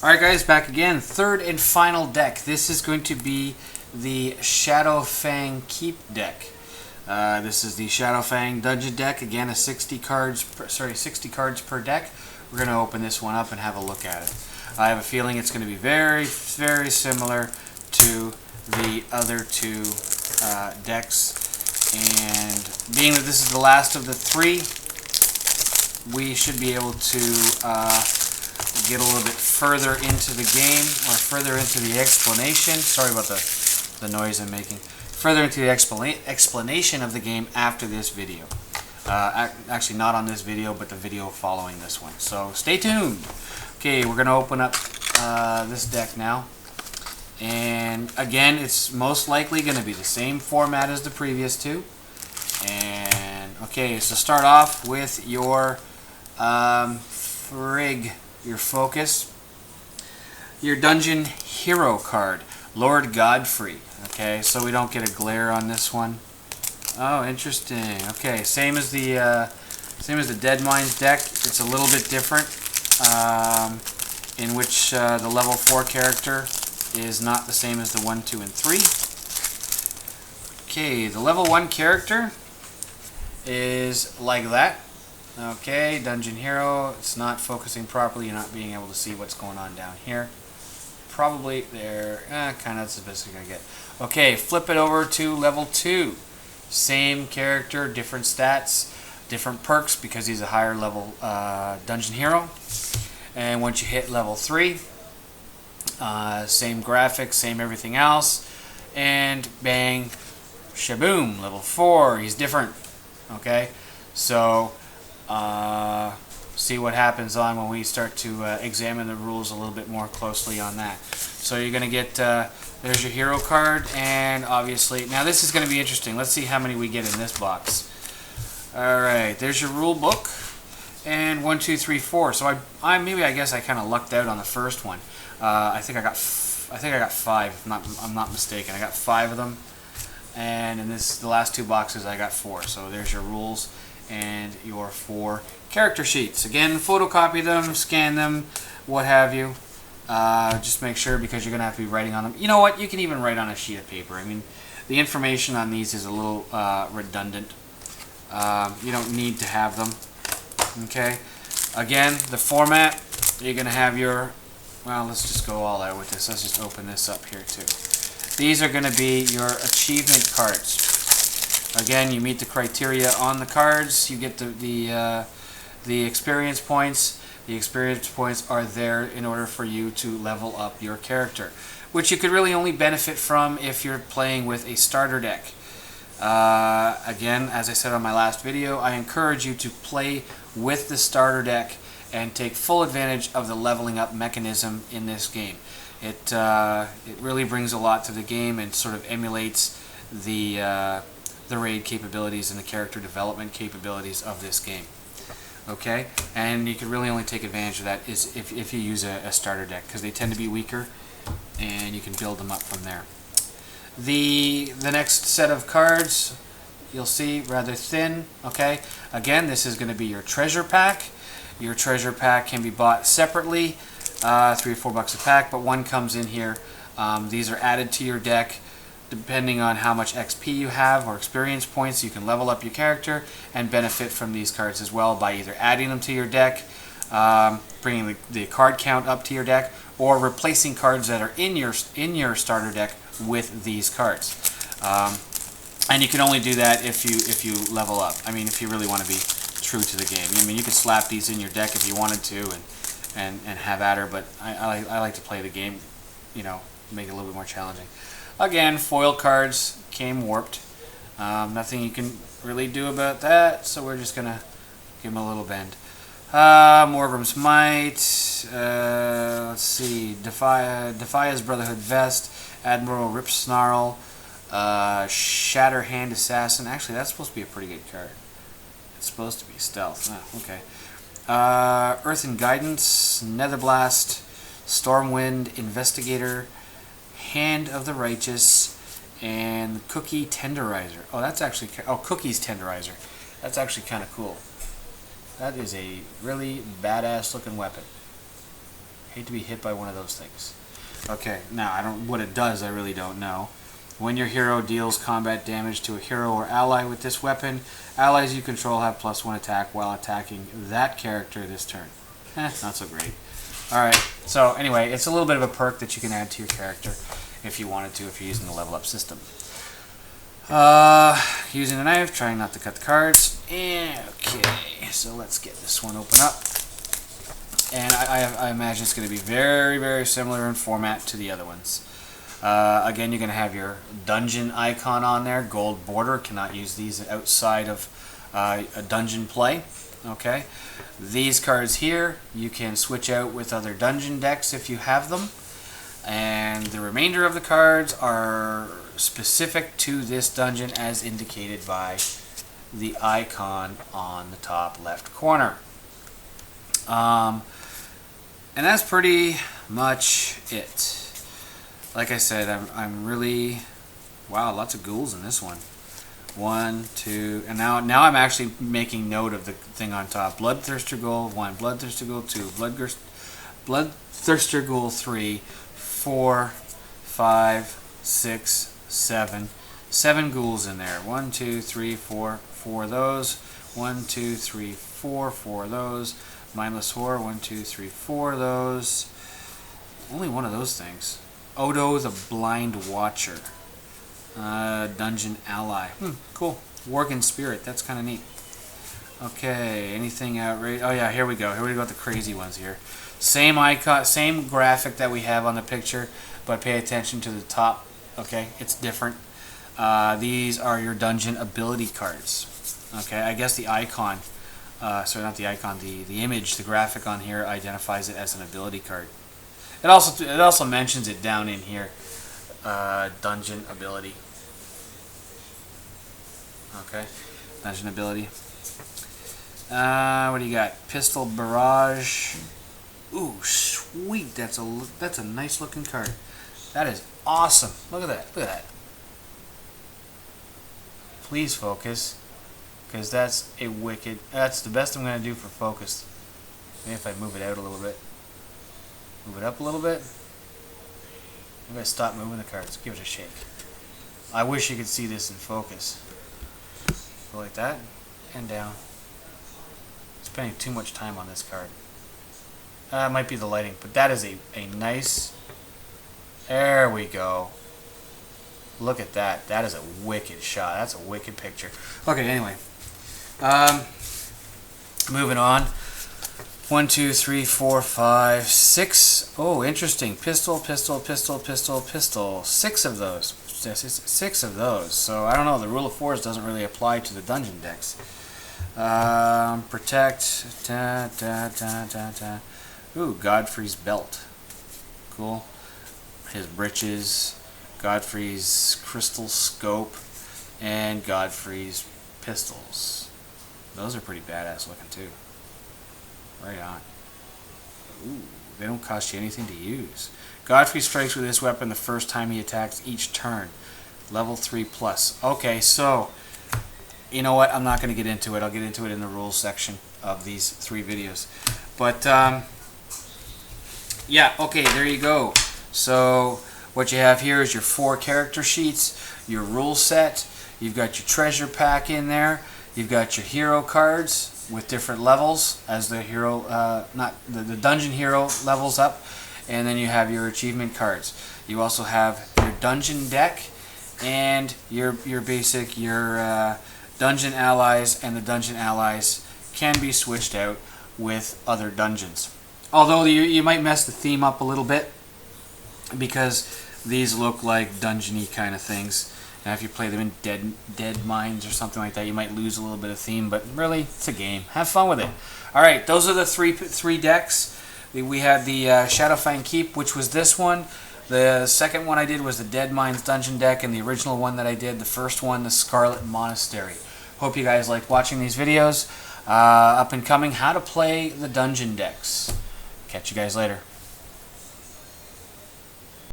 Alright guys, back again. Third and final deck. This is going to be the Shadowfang Keep deck. This is the Shadowfang Dungeon deck. Again, 60 cards per deck. We're going to open this one up and have a look at it. I have a feeling it's going to be very, very similar to the other two decks. And being that this is the last of the three, we should be able to get a little bit further into the game, or further into the explanation. Sorry about the noise I'm making. Further into the explanation of the game after this video. Actually, not on this video, but the video following this one. So stay tuned. Okay, we're going to open up this deck now. And again, it's most likely going to be the same format as the previous two. And okay, so start off with your your focus, your Dungeon Hero card, Lord Godfrey. Okay, so we don't get a glare on this one. Oh, interesting. Okay, same as the Dead Minds deck. It's a little bit different, in which the level 4 character is not the same as the 1, 2, and 3. Okay, the level 1 character is like that. Okay, Dungeon Hero, it's not focusing properly, you're not being able to see what's going on down here. Probably there, kind of, that's the best you're going to get. Okay, flip it over to level 2. Same character, different stats, different perks because he's a higher level Dungeon Hero. And once you hit level 3, same graphics, same everything else, and bang, shaboom, level 4, he's different. Okay, so see what happens on when we start to examine the rules a little bit more closely on that. So you're going to get, there's your hero card, and obviously, now this is going to be interesting. Let's see how many we get in this box. Alright, there's your rule book, and 1, 2, 3, 4. So I guess I kind of lucked out on the first one. I think I got 5, if I'm not mistaken. I got 5 of them, and in the last 2 boxes I got 4. So there's your rules and your 4 character sheets. Again, photocopy them, scan them, what have you. Just make sure, because you're going to have to be writing on them. You know what? You can even write on a sheet of paper. I mean, the information on these is a little redundant. You don't need to have them. Okay? Again, the format, you're going to have your... Well, let's just go all out with this. Let's just open this up here too. These are going to be your achievement cards. Again, you meet the criteria on the cards. You get the experience points. The experience points are there in order for you to level up your character, which you could really only benefit from if you're playing with a starter deck. Again, as I said on my last video, I encourage you to play with the starter deck and take full advantage of the leveling up mechanism in this game. It really brings a lot to the game and sort of emulates the raid capabilities and the character development capabilities of this game. Okay, and you can really only take advantage of that is if you use a starter deck, because they tend to be weaker, and you can build them up from there. The next set of cards, you'll see, rather thin. Okay, again, this is going to be your treasure pack. Your treasure pack can be bought separately, $3 or $4 a pack, but one comes in here. These are added to your deck. Depending on how much XP you have or experience points, you can level up your character and benefit from these cards as well by either adding them to your deck, bringing the card count up to your deck, or replacing cards that are in your starter deck with these cards. And you can only do that if you level up. I mean, if you really want to be true to the game. I mean, you could slap these in your deck if you wanted to and have at her, but I like to play the game, you know, make it a little bit more challenging. Again, foil cards came warped. Nothing you can really do about that, so we're just going to give them a little bend. Morgrim's Might, let's see, Defia's Brotherhood Vest, Admiral Ripsnarl, Shatterhand Assassin. Actually, that's supposed to be a pretty good card. It's supposed to be stealth. Oh, okay. Earth and Guidance, Netherblast, Stormwind, Investigator, Hand of the Righteous, and Cookie Tenderizer. Oh, that's actually... Oh, Cookie's Tenderizer. That's actually kind of cool. That is a really badass looking weapon. Hate to be hit by one of those things. Okay, now I don't. What it does, I really don't know. When your hero deals combat damage to a hero or ally with this weapon, allies you control have +1 attack while attacking that character this turn. Not so great. Alright, so anyway, it's a little bit of a perk that you can add to your character if you wanted to, if you're using the level up system. Using a knife, trying not to cut the cards. Okay, so let's get this one open up. And I imagine it's going to be very, very similar in format to the other ones. Again, you're going to have your dungeon icon on there, gold border. Cannot use these outside of a dungeon play. Okay, these cards here you can switch out with other dungeon decks if you have them, and the remainder of the cards are specific to this dungeon as indicated by the icon on the top left corner. And that's pretty much it. Like I said, I'm really, wow, lots of ghouls in this one. 1, 2, and now I'm actually making note of the thing on top. Bloodthirster Ghoul 1, Bloodthirster Ghoul 2, Bloodthirster Ghoul 3, 4, 5, 6, 7. 7 ghouls in there. 1, 2, 3, 4, 4 of those. 1, 2, 3, 4, 4 of those. Mindless Horror, 1, 2, 3, 4 of those. Only one of those things. Odo the Blind Watcher. Dungeon Ally. Cool. Worgen Spirit. That's kind of neat. Okay, anything outrageous? Oh yeah, here we go. Here we go with the crazy ones here. Same icon, same graphic that we have on the picture, but pay attention to the top. Okay, it's different. These are your dungeon ability cards. Okay, I guess the icon, sorry, not the icon, the image, the graphic on here identifies it as an ability card. It also mentions it down in here. Dungeon ability. Okay, dungeon ability. What do you got? Pistol Barrage. Ooh, sweet. That's a nice looking card. That is awesome. Look at that. Look at that. Please focus, because that's a wicked. That's the best I'm gonna do for focus. Maybe if I move it out a little bit. Move it up a little bit. Maybe I stop moving the cards. Give it a shake. I wish you could see this in focus. Go like that, and down. Spending too much time on this card. It might be the lighting, but that is a nice... There we go. Look at that. That is a wicked shot. That's a wicked picture. Okay, anyway. Moving on. 1, 2, 3, 4, 5, 6. Oh, interesting. Pistol, pistol, pistol, pistol, pistol. 6 of those. 6 of those. So, I don't know. The rule of 4s doesn't really apply to the dungeon decks. Protect. Ooh, Godfrey's belt. Cool. His breeches. Godfrey's crystal scope. And Godfrey's pistols. Those are pretty badass looking too. Right on. Ooh, they don't cost you anything to use. Godfrey strikes with this weapon the first time he attacks each turn. Level 3+. Okay, so, you know what? I'm not going to get into it. I'll get into it in the rules section of these 3 videos. But, yeah, okay, there you go. So, what you have here is your 4 character sheets, your rule set. You've got your treasure pack in there. You've got your hero cards with different levels as the hero, the dungeon hero levels up, and then you have your achievement cards. You also have your dungeon deck and your basic dungeon allies, and the dungeon allies can be switched out with other dungeons. Although you might mess the theme up a little bit because these look like dungeon-y kind of things. Now, if you play them in Dead Mines or something like that, you might lose a little bit of theme, but really, it's a game. Have fun with it. All right, those are the three decks. We had the Shadowfang Keep, which was this one. The second one I did was the Dead Mines Dungeon deck, and the original one that I did, the first one, the Scarlet Monastery. Hope you guys like watching these videos. Up and coming, how to play the dungeon decks. Catch you guys later.